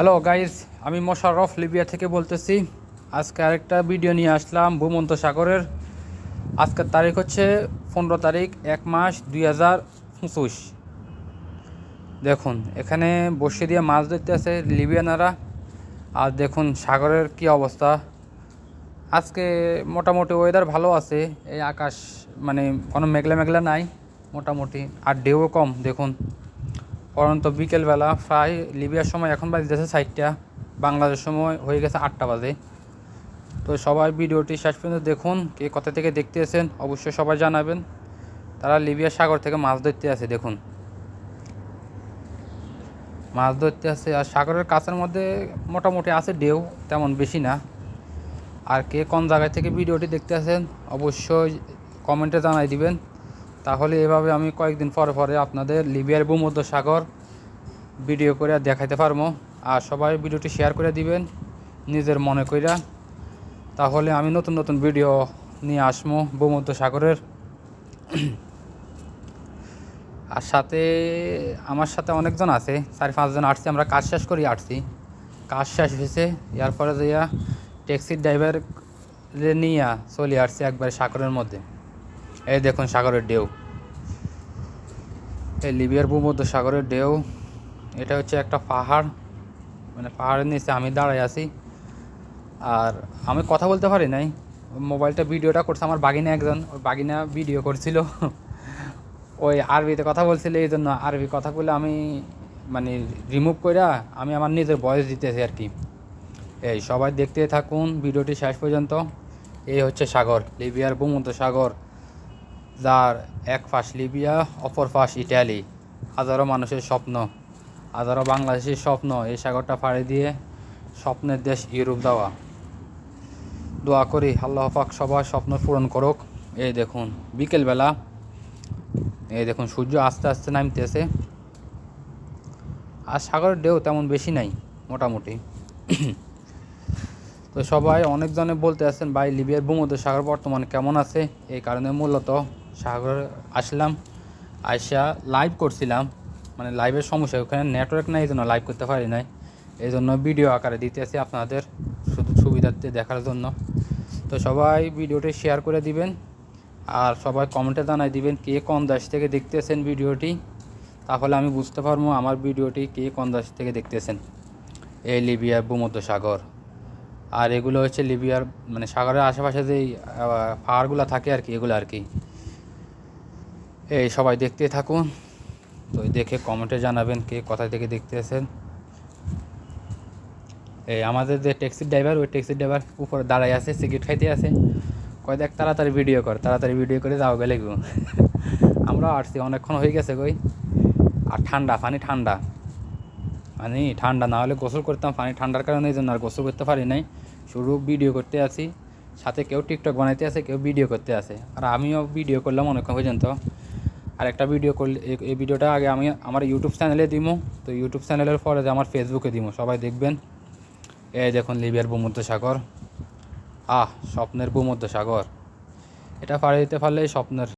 Hello guys, আমি Mosharraf Libya থেকে বলতেছি। আজকে আরেকটা ভিডিও নিয়ে আসলাম ভূমধ্য সাগরের। আজকের তারিখ হচ্ছে 15 তারিখ 1 মাস 2025। দেখুন এখানে বসে দিয়ে মাছ ধরতে আছে লিবিয়ানারা। আর দেখুন সাগরের কি অবস্থা। আজকে মোটামুটি ওয়েদার ভালো আছে, এই আকাশ মানে কোনো মেঘলা মেঘলা নাই মোটামুটি, আর ঢেউও কম। দেখুন পরন্ত বিকেলবেলা প্রায় লিবিয়ার সময় এখন বাজতেছে 4টা, বাংলাদেশ সময় হয়ে গেছে 8টা বাজে। তো সবাই ভিডিওটি শেষ পর্যন্ত দেখুন। কে কোথা থেকে দেখতেছেন অবশ্যই সবাই জানাবেন। তারা লিবিয়া সাগর থেকে মাছ ধরতে আছে, দেখুন মাছ ধরতে আছে। আর সাগরের কাছের মধ্যে মোটামুটি আছে ঢেউ, তেমন বেশি না। আর কে কোন জায়গায় থেকে ভিডিওটি দেখতে আছেন অবশ্যই কমেন্টে জানাই দিবেন। তাহলে এভাবে আমি কয়েকদিন পরে পরে আপনাদের লিবিয়ার ভূমধ্য সাগর ভিডিও করে দেখাইতে পারবো। আর সবাই ভিডিওটি শেয়ার করে দিবেন নিজের মনে কইরা, তাহলে আমি নতুন নতুন ভিডিও নিয়ে আসবো ভূমধ্য সাগরের। আর সাথে আমার সাথে অনেকজন আছে, 4-5 জন আসছি, আমরা কাজ শেষ করি আসছি। কাজ শেষ হয়েছে, এর পরে যাইয়া ট্যাক্সির ড্রাইভার নিয়ে চলে আসছি একবারে সাগরের মধ্যে। এই দেখুন সাগরের ঢেউ, এই লিবিয়ার ভূমধ্য সাগরের ঢেউ। এটা হচ্ছে একটা পাহাড়, মানে পাহাড়ের নিচে আমি দাঁড়াই আছি। আর আমি কথা বলতে পারি নাই, মোবাইলটা ভিডিওটা করছে আমার বাগিনা একজন, ওই বাগিনা ভিডিও করছিল। ওই আরবিতে কথা বলছিল, এই জন্য আরবি কথা বলে আমি মানে রিমুভ কইরা আমি আমার নিজের ভয়েস দিতেছি আর কি। এই সবাই দেখতে থাকুন ভিডিওটি শেষ পর্যন্ত। এই হচ্ছে সাগর, লিবিয়ার ভূমধ্য সাগর, যার এক পাশ লিবিয়া অপর পাশ ইটালি। হাজারো মানুষের স্বপ্ন, হাজারো বাংলাদেশের স্বপ্ন এই সাগরটা পাড়ি দিয়ে স্বপ্নের দেশ ইউরোপ যাওয়া। দোয়া করি আল্লাহ পাক সবার স্বপ্ন পূরণ করুক। এই দেখুন বিকেলবেলা, এই দেখুন সূর্য আস্তে আস্তে নামতেছে। আর সাগরের ঢেউ তেমন বেশি নাই মোটামুটি। তো সবাই অনেকজনে বলতে আছেন ভাই লিবিয়ার ভূমধ্য সাগর বর্তমানে কেমন আছে। এই কারণে মূলত সাগরে আসলাম, আইসা লাইভ করছিলাম। মানে লাইভের সমস্যা, ওখানে নেটওয়ার্ক নাই, এই জন্য লাইভ করতে পারি নাই। এই জন্য ভিডিও আকারে দিতে আসি আপনাদের শুধু সুবিধার্থে দেখার জন্য। তো সবাই ভিডিওটি শেয়ার করে দিবেন, আর সবাই কমেন্টে জানাই দিবেন কে কোন দেশ থেকে দেখতেছেন ভিডিওটি, তাহলে আমি বুঝতে পারবো আমার ভিডিওটি কে কোন দেশ থেকে দেখতেছেন। এই লিবিয়ার ভূমধ্য সাগর। আর এগুলো হচ্ছে লিবিয়ার মানে সাগরের আশেপাশে যেই পাহাড়গুলো থাকে আর কি, এগুলো আর কি। এই সবাই দেখতে থাকুন, তো দেখে কমেন্টে জানাবেন কে কোথা থেকে দেখতেছেন। এই আমাদের যে ট্যাক্সির ড্রাইভার, ওই ট্যাক্সির ড্রাইভার উপরে দাঁড়াই আছে, সিগারেট খাইতে আছে। কয় দেখ তাড়াতাড়ি ভিডিও কর, তাড়াতাড়ি ভিডিও করে যাও গেলে গো। আমরাও আসছি, অনেকক্ষণ হয়ে গেছে কই। আর ঠান্ডা পানি, ঠান্ডা পানি, ঠান্ডা না হলে গোসল করতাম, পানি ঠান্ডার কারণে এই জন্য আর গোসল করতে পারি নাই। শুধু ভিডিও করতে আছি, সাথে কেউ টিকটক বানাইতে আছে, কেউ ভিডিও করতে আছে। আর আমিও ভিডিও করলাম অনেকক্ষণ পর্যন্ত। আর একটা ভিডিও করলে এই ভিডিওটা আগে আমি আমার ইউটিউব চ্যানেলে দিব, তো ইউটিউব চ্যানেলের পরে যে আমার ফেসবুকে দিব, সবাই দেখবেন। এই দেখুন লিবিয়ার ভূমধ্য সাগর, স্বপ্নের ভূমধ্য সাগর। এটা পাড়ি দিতে পারলেই স্বপ্নের